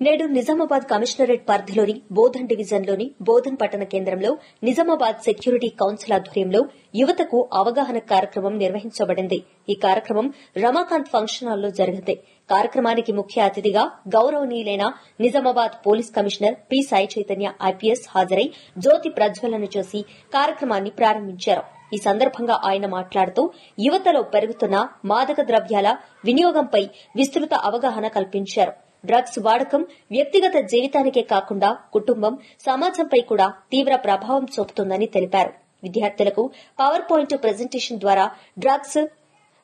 నేడు నిజామాబాద్ కమిషనరేట్ పరిధిలోని బోధన్ డివిజన్లోని బోధన్ పట్టణ కేంద్రంలో నిజామాబాద్ సెక్యూరిటీ కౌన్సిల్ ఆధ్వర్యంలో యువతకు అవగాహన కార్యక్రమం నిర్వహించబడింది. ఈ కార్యక్రమం రమాకాంత్ ఫంక్షన్ హాల్లో జరిగింది. కార్యక్రమానికి ముఖ్య అతిథిగా గౌరవనీయులైన Nizamabad police commissioner P Sai Chaitanya IPS హాజరై జ్యోతి ప్రజ్వలన చేసి కార్యక్రమాన్ని ప్రారంభించారు. ఈ సందర్భంగా ఆయన మాట్లాడుతూ యువతలో పెరుగుతున్న మాదక ద్రవ్యాల వినియోగంపై విస్తృత అవగాహన కల్పించారు. డ్రగ్స్ వాడకం వ్యక్తిగత జీవితానికే కాకుండా కుటుంబం, సమాజంపై కూడా తీవ్ర ప్రభావం చూపుతుందని తెలిపారు. విద్యార్థులకు పవర్ పాయింట్ ప్రెజెంటేషన్ ద్వారా డ్రగ్స్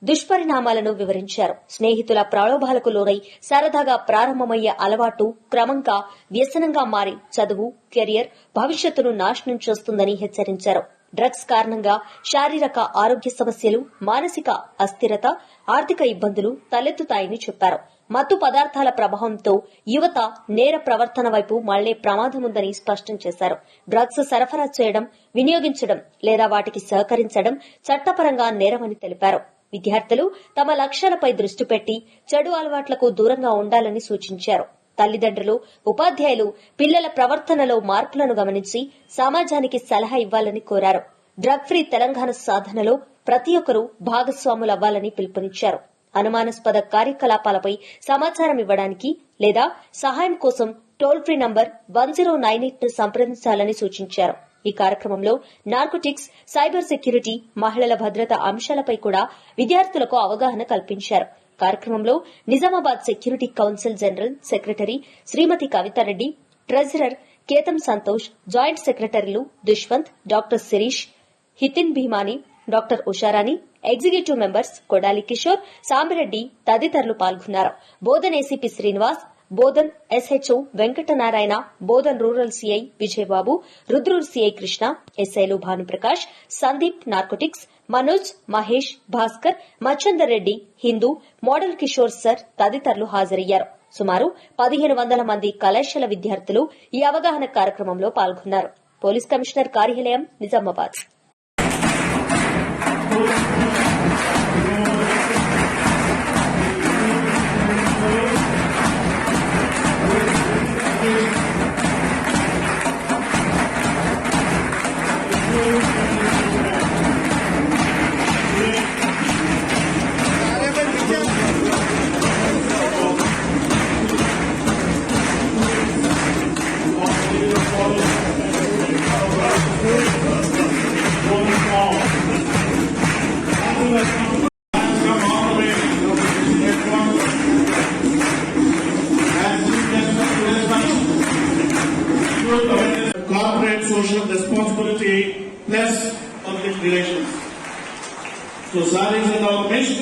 దుష్పరిణామాలను వివరించారు. స్నేహితుల ప్రలోభాలకు లోనై సరదాగా ప్రారంభమయ్యే అలవాటు క్రమంగా వ్యసనంగా మారి చదువు, కెరియర్, భవిష్యత్తును నాశనం చేస్తుందని హెచ్చరించారు. డ్రగ్స్ కారణంగా శారీరక ఆరోగ్య సమస్యలు, మానసిక అస్థిరత, ఆర్థిక ఇబ్బందులు తలెత్తుతాయని చెప్పారు. మత్తు పదార్థాల ప్రభావంతో యువత నేర ప్రవర్తన వైపు మళ్లే ప్రమాదముందని స్పష్టం చేశారు. డ్రగ్స్ సరఫరా చేయడం, వినియోగించడం లేదా వాటికి సహకరించడం చట్టపరంగా నేరమని తెలిపారు. విద్యార్థులు తమ లక్ష్యాలపై దృష్టి పెట్టి చెడు అలవాట్లకు దూరంగా ఉండాలని సూచించారు. తల్లిదండ్రులు, ఉపాధ్యాయులు పిల్లల ప్రవర్తనలో మార్పులను గమనించి సమాజానికి సలహా ఇవ్వాలని కోరారు. డ్రగ్ ఫ్రీ తెలంగాణ సాధనలో ప్రతి ఒక్కరూ భాగస్వాములవ్వాలని పిలుపునిచ్చారు. అనుమానాస్పద కార్యకలాపాలపై సమాచారం ఇవ్వడానికి లేదా సహాయం కోసం టోల్ ఫ్రీ నంబర్ 1098 ను సంప్రదించాలని సూచించారు. ఈ కార్యక్రమంలో నార్కోటిక్స్, సైబర్ సెక్యూరిటీ, మహిళల భద్రత అంశాలపై కూడా విద్యార్థులకు అవగాహన కల్పించారు. కార్యక్రమంలో Nizamabad security council general secretary శ్రీమతి కవితారెడ్డి, ట్రెజరర్ కేతం సంతోష్, జాయింట్ సెక్రటరీలు దుష్వంత్, డాక్టర్ శిరీష్, హితిన్ భీమాని, doctor Usharani, executive members Kodali Kishore, Sambireddy తదితరులు పాల్గొన్నారు. Bodhan ACP Srinivas, Bodhan SHO Venkatanarayana, Bodhan rural CI Vijaya Babu, Rudrur CI Krishna, ఎస్ఐలు Bhanuprakash, Sandeep, narcotics, Manoj, Mahesh, Bhaskar, Machchandar Reddy, Hindu, model Kishore sir తదితరులు హాజరయ్యారు. సుమారు 1500 మంది కళాశాల విద్యార్థులు ఈ అవగాహన కార్యక్రమంలో పాల్గొన్నారు. పోలీస్ కమిషనర్ కార్యాలయం, Nizamabad. Corporate social responsibility plus public relations. So sir is in our midst.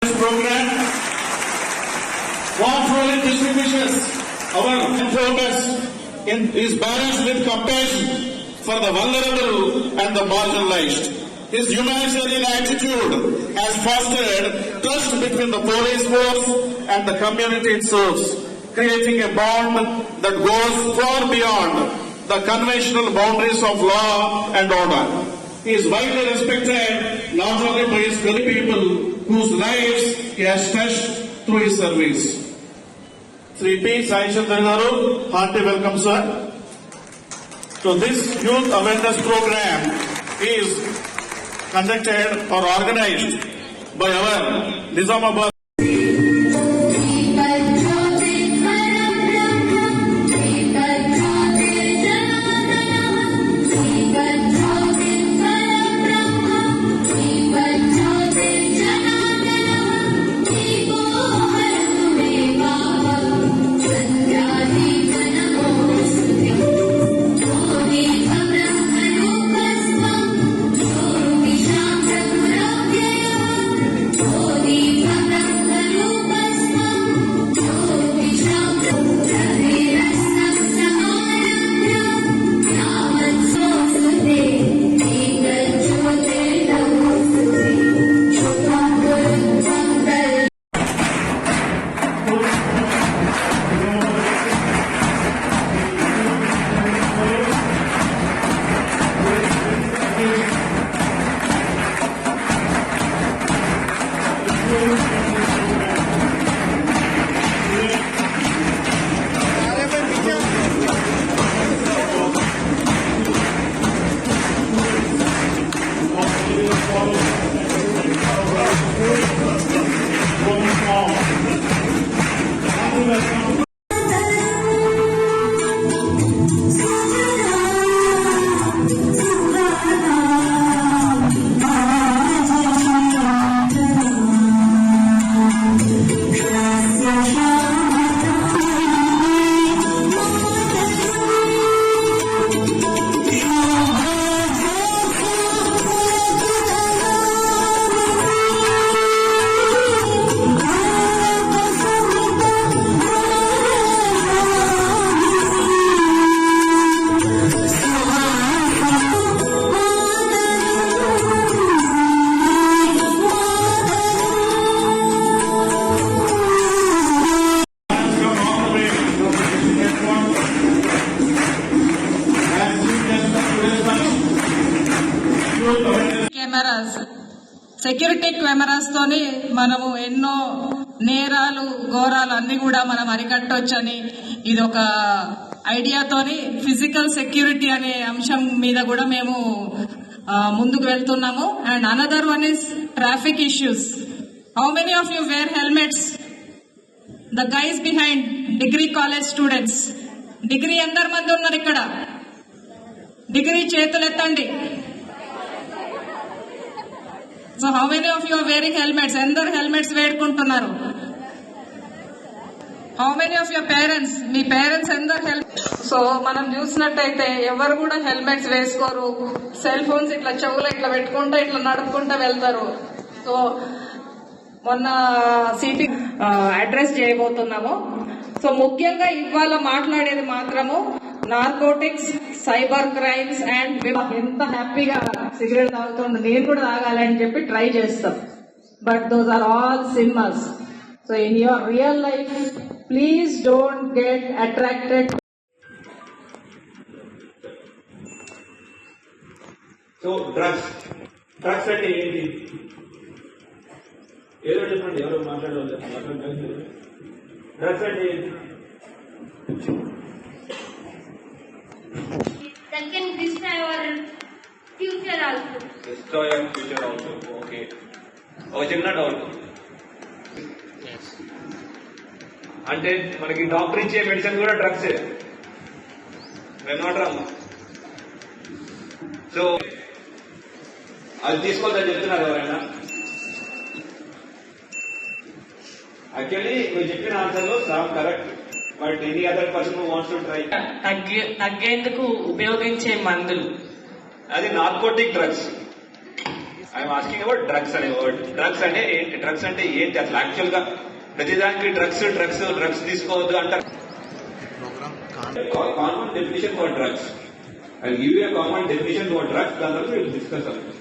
This program thoughtfully distinguishes our informers is balanced with compassion for the vulnerable and the marginalized. His humanitarian attitude has fostered trust between the police force and the community it serves, creating a bond that goes far beyond the conventional boundaries of law and order. He is widely respected not only by his fellow people whose lives he has touched through his service. Sri P. Sai Chandra Garu, hearty welcome, sir. So this youth awareness program is conducted or organized by our Nizamabad Bye. Security cameras తోని మనము ఎన్నో నేరాలు ఘోరాలు అన్ని కూడా మనం అరికట్టొచ్చని ఇది ఒక ఐడియాతోని ఫిజికల్ సెక్యూరిటీ అనే అంశం మీద కూడా మేము ముందుకు వెళ్తున్నాము. And another one is traffic issues. How many of you wear helmets? The guys behind degree college students. Degree ఎందరు మంది ఉన్నారు ఇక్కడ? డిగ్రీ చేతులు ఎత్తండి. So how many of you are wearing helmets? ఎందరు హెల్మెట్స్ వేడుకుంటున్నారు? How many of your parents? మీ parents ఎందరు హెల్మెట్? సో మనం చూసినట్టయితే ఎవరు కూడా హెల్మెట్స్ వేసుకోరు. సెల్ ఫోన్స్ ఇట్లా చెవులు ఇట్లా పెట్టుకుంటా ఇట్లా నడుపుకుంటా వెళ్తారు. సో మొన్న సిటీ అడ్రస్ చేయబోతున్నాము. సో ముఖ్యంగా ఇవాళ మాట్లాడేది మాత్రము నార్కోటిక్స్, సైబర్ క్రైమ్స్ అండ్ ఎంత హ్యాపీగా సిగరెట్ తాగుతుండే, నేను కూడా తాగాలని చెప్పి ట్రై చేస్తాం. But those are all cinemas. So in your real life please don't get attracted. So drugs అంటే ఏంటి? ఏదో చెప్పండి, ఎవరో మాట్లాడవాలి. డ్రగ్స్ అంటే ఏంటి? That can destroy our future also. Destroy our future also. Okay. ఒక చిన్న డౌట్. అంటే మనకి డాక్టర్ ఇచ్చే మెడిసిన్ కూడా డ్రగ్సే. Not wrong. సో అది తీసుకోవద్దని చెప్తున్నారు ఎవరైనా? యాక్చువల్లీ మీరు చెప్పిన ఆన్సర్ లో some correct. But any other person who wants to try. తగ్గేందుకు ఉపయోగించే మందులు, అది narcotic drugs. I'm asking about drugs అనే వర్డ్. డ్రగ్స్ అంటే ఏంటి? డ్రగ్స్ అంటే ఏంటి అసలు? యాక్చువల్ గా ప్రతిదానికి డ్రగ్స్ తీసుకోవద్దు అంటారు. Common definition for drugs. I give you common definition for drugs. దాని తర్వాత will discuss about.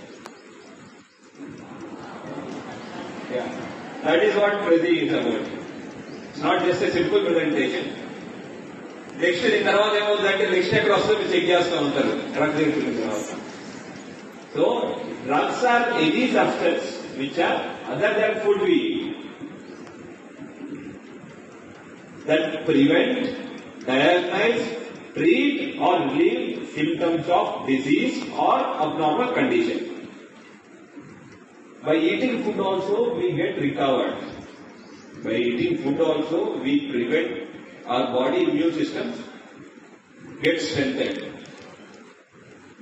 That is what Prati is about. It's not just a simple presentation. Next దీని తర్వాత ఏమవుతుందంటే నెక్స్ట్ ఎక్కడ వస్తే మీరు చెక్ చేస్తూ ఉంటారు డ్రగ్స్ తీసుకున్న తర్వాత. So drugs are any substance which are other than food we that prevent, diagnose, treat or relieve symptoms of disease or abnormal condition. By eating food also we get recovered. By eating food also we prevent our body immune systems get strengthened.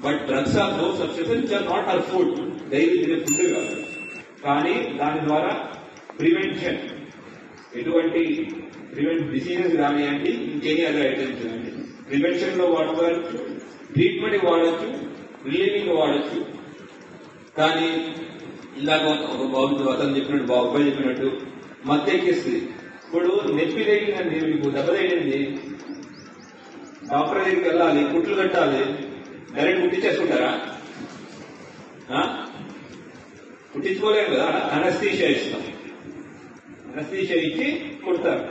But drugs are those substances which are not our food. Daily తినే food కాదు, కానీ దాని ద్వారా prevention, ఎటువంటి diseases కానివ్వండి, ఇంకెనీ other items కానీ prevention లో వాడవచ్చు, ట్రీట్మెంట్ వాడచ్చు, రిలీవింగ్ వాడచ్చు. కానీ ఇందాక ఒక బాబు అతను చెప్పినట్టు, బాబు చెప్పినట్టు మత్తెక్కిస్తుంది. ఇప్పుడు నొప్పి తగ్గిందండి, మీకు దెబ్బ తగిలింది, డాక్టర్ దగ్గరికి వెళ్ళాలి, కుట్లు కట్టాలి, డైరెక్ట్ కుట్టించేసుకుంటారా? కుట్టించుకోలేము కదా, అనస్థీషియా ఇస్తాం. అనస్థీషియా ఇచ్చి కుడతారు.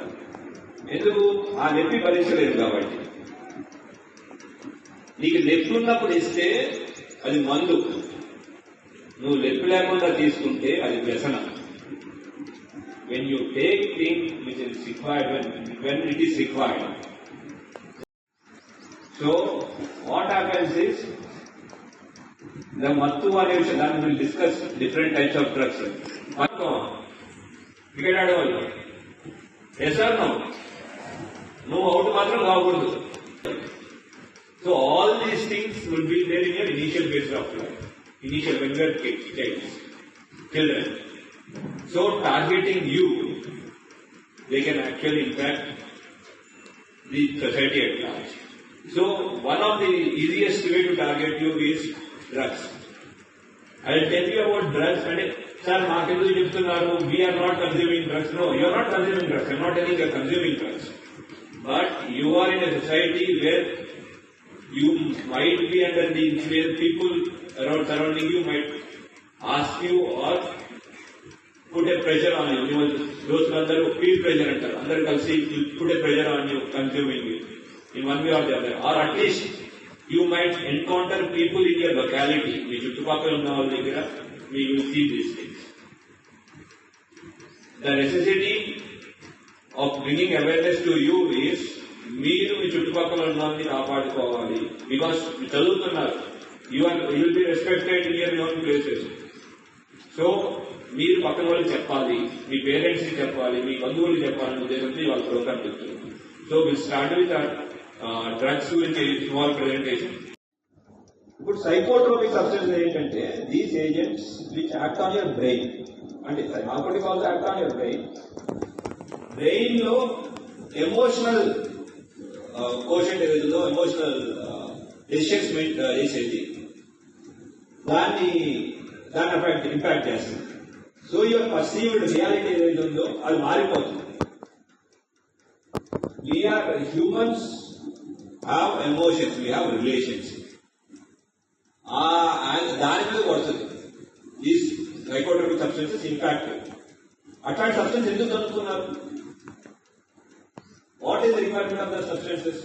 ఎందుకు? ఆ నొప్పి భరించలేదు కాబట్టి. నీకు నొప్పి ఉన్నప్పుడు ఇస్తే అది మందు, నువ్వు నొప్పి లేకుండా తీసుకుంటే అది వ్యసనం. when you take things which is required, when it is required. So what happens is the mattu అనే విషయం, దాన్ని will discuss different types of drugs. Cricket ఆడేవాళ్ళు ఎస్ ఆర్ నో? నువ్వు అవుట్ మాత్రం కాకూడదు. So all these things will be there in your initial phase of life, initial when you are children. So targeting you, they can actually impact the society at large. So one of the easiest way to target you is drugs. I will tell you about drugs. And sir, marketu cheptunnaru we are not consuming drugs. No, you are not consuming drugs. I am not telling you are consuming drugs. But you are in a society where you might be under the influence. People around surrounding you might ask you or put a pressure on you. Those other peer pressure antaru. Andaru kalsi put a pressure on you, consuming it in one way or the other. Or at least you might encounter people in your locality. మీ చుట్టుపక్కల ఉన్న వాళ్ళ దగ్గర you will see these things. the necessity of bringing awareness to you is మీరు మీ చుట్టుపక్కల ఉన్న వాళ్ళని కాపాడుకోవాలి. Because చదువుతున్నారు, you will be respected in your own places. So మీరు పక్కన వాళ్ళకి చెప్పాలి, మీ పేరెంట్స్ కి చెప్పాలి, మీ బంధువులు చెప్పాలని ఉద్దేశంతో వాళ్ళ ప్రోగ్రామ్ చెప్తున్నారు. So will start with drugs గురించి స్మాల్ ప్రెజెంటేషన్. ఇప్పుడు సైకోట్రోపిక్ సబ్స్టెన్స్ ఏంటంటే these agents which act on your brain, అంటే narcotic also act on your brain. Brain లో ఎమోషనల్ కోషెంట్ ఏదైతుందో, ఎమోషనల్ డెసిషన్స్ చేసేది, దాన్ని ఇంపాక్ట్ చేస్తుంది. సో యువర్ పర్సీవ్డ్ రియాలిటీ ఏదైతే ఉందో అది మారిపోతుంది. We are humans have emotions, we have relations, దాని మీద పడుతుంది ఈ సైకోట్రోపిక్ సబ్స్టెన్సెస్ ఇంపాక్ట్. అట్లాంటి సబ్స్టెన్స్ ఎందుకు కనుక్కున్నారు? What is the requirement of the substances?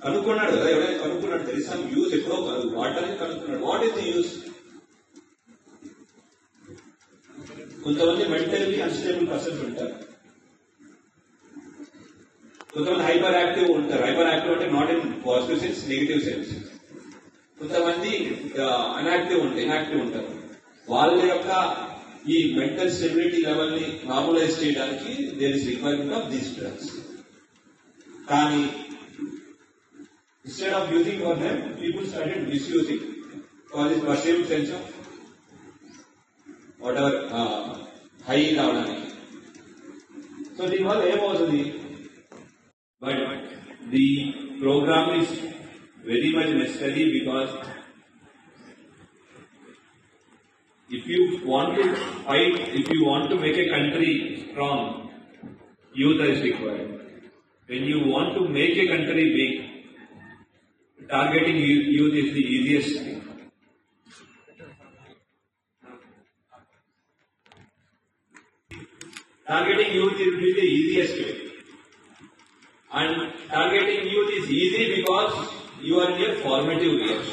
కనుక్కున్నాడు కదా, ఎవరైనా కనుక్కున్నాడు, తెలిసి సమ్ యూస్ ఎప్పుడో వాడడానికి కనుక్కున్నాడు. What is the use? కొంతమంది మెంటల్లీ అన్స్టేబుల్ పర్సన్స్ ఉంటారు, కొంతమంది హైపర్ యాక్టివ్ ఉంటారు. హైపర్ యాక్టివ్ అంటే not in positive sense, negative sense. కొంతమంది ఇన్యాక్టివ్ ఉంటారు. వాళ్ళ యొక్క ఈ మెంటల్ స్టెబిలిటీ లెవెల్ ని నార్మలైజ్ చేయడానికి there is requirement of these drugs. కానీ instead of using for them, people started misusing for this perceived sense of whatever high రావడానికి. So దీనివల్ల ఏమవుతుంది? But the program is very much necessary because if you want to fight, if you want to make a country strong, youth is required. When you want to make a country big, targeting youth is the easiest thing. Targeting youth will be the easiest way. And targeting youth is easy because you are in your formative years.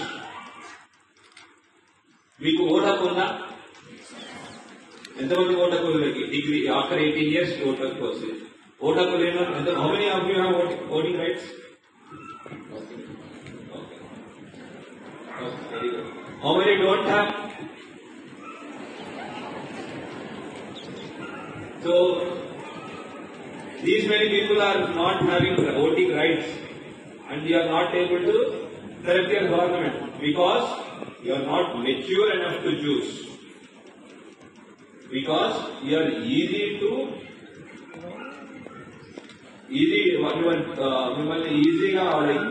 మీకు vote హక్కు ఉందా? ఎంతమంది vote హక్కు degree after 18 years vote హక్కు వస్తుంది. Vote హక్కు లేని ఎంత? How many of you have voting rights? Very good. How many don't have? So these many people are not having voting rights, and you are not able to select your government because you are not mature enough to choose. Because you are మిమ్మల్ని ఈజీగా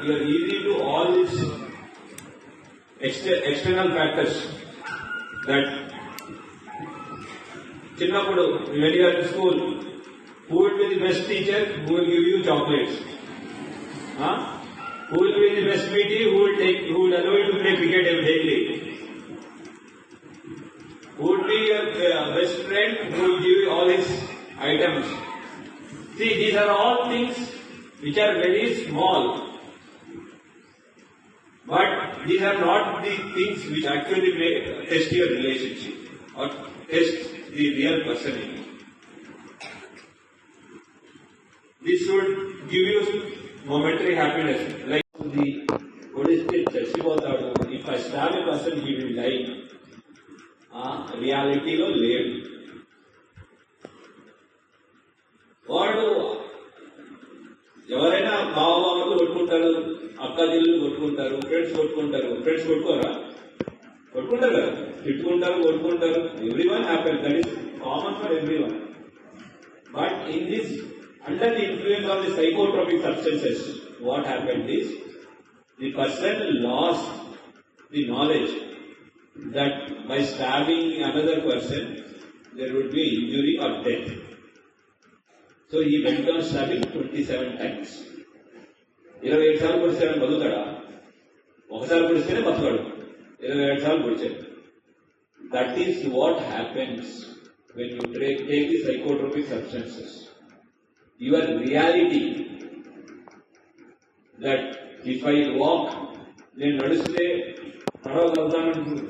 you are easy to all these external factors that చిన్నప్పుడు when you are in school, who will be the best teacher? Who will give you chocolates? Who will be the best PT? Who will allow you to play cricket daily? Who would be your best friend? Who will give you all his items? See, these are all things which are very small. But these are not the things which actually test your relationship or test the real person in you. This should give you momentary happiness. Like the Buddhist చచ్చిపోతాడు, if I stab a person he will die. రియాలిటీలో లేడు. వాడు ఎవరైనా బావబావలు కొట్టుకుంటారు, అక్క చెల్లెలు కొట్టుకుంటారు, friends కొట్టుకుంటారు. ఫ్రెండ్స్ కొట్టుకోరా? కొట్టుకుంటారు కదా, తిట్టుకుంటారు, కొట్టుకుంటారు. Everyone happen, that is common for everyone. But in this, under the influence of the psychotropic substances, what happened is the person lost the knowledge that by stabbing another person there would be injury or death. So he went on stabbing 27 times. 27 సార్లు పొడిచాడని బతుకుతాడా? ఒకసారి పొడిస్తేనే బతుకాడు. 27 సార్లు పొడిచాడు. That is what happens when you take the psychotropic substances. Your reality that if I walk, నేను నడిస్తే నడవగలుగుతానంటుంది.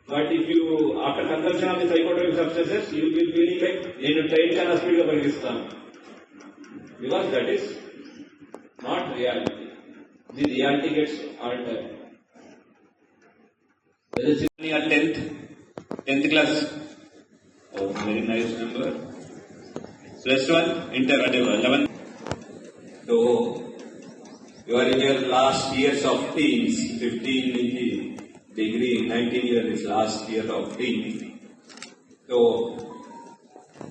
But if you, after consumption of the psychotropic substances, you will be feeling like, నేను train కన్నా speed గా పరిగెత్తాను. Because that is not reality. The reality gets altered. There is a 10th class. Oh, very nice number. +1, inter, 11. So, you are in your last years of teens, 15 degree, 19 years is last year of teens. So,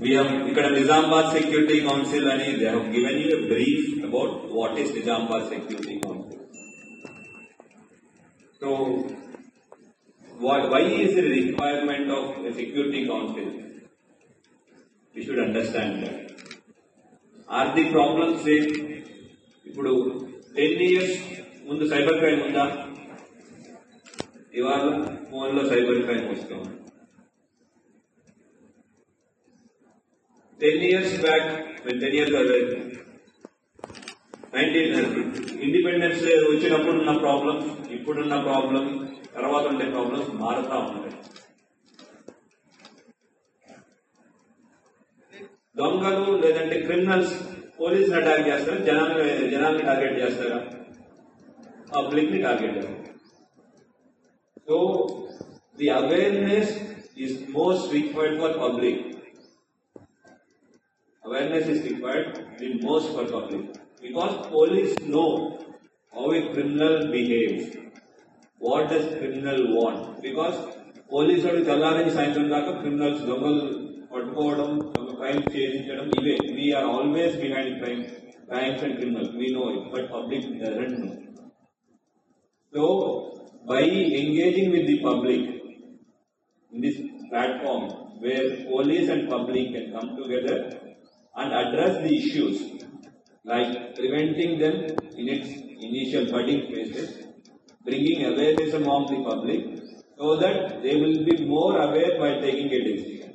we have, ఇక్కడ Nizamabad Security Council and they have given you a brief about what is Nizamabad Security Council. So, why is the requirement of a Security Council? We should understand that. Are the problems same? ఇప్పుడు 10 years ముందు cyber crime ఉందా? ఇవాళ ఫోన్లో cyber crime వస్తాం. 10 years back, when 10 years ago, 19 independence day వచ్చినప్పుడు ఉన్న problems, ఇప్పుడున్న problems, తర్వాత ఉండే ప్రాబ్లమ్స్ మారుతా ఉంటాయి. దొంగలు లేదంటే క్రిమినల్స్ పోలీసుని అటాక్ చేస్తారా, జనాల్ని టార్గెట్ చేస్తారా, పబ్లిక్ ని టార్గెట్ చేస్తారు. So the awareness is most required for public. Awareness is required the most for public because police know how a criminal behaves. What does criminal want? Because police are తెల్లారని సాయంత్రం దాకా criminals దొంగలు పట్టుకోవడం, crime చేయించడం ఇవే. We are always behind crimes and criminals. We know it, but public doesn't know. So by engaging with the public in this platform where police and public can come together and address the issues like preventing them in its initial budding phases, bringing awareness among the public so that they will be more aware while taking a decision.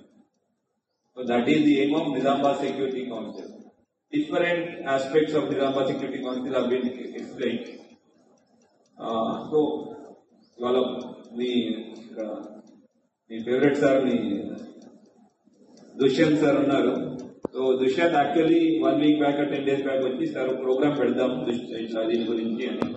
So that is the aim of Nizamabad Security Council. Different aspects of Nizamabad Security Council have been explained. So, all of the favorite sir, Dushyant sir unnaru. So Dushyant actually 1 week back 10 days back వచ్చి sir program పెడదాం దీని గురించి అని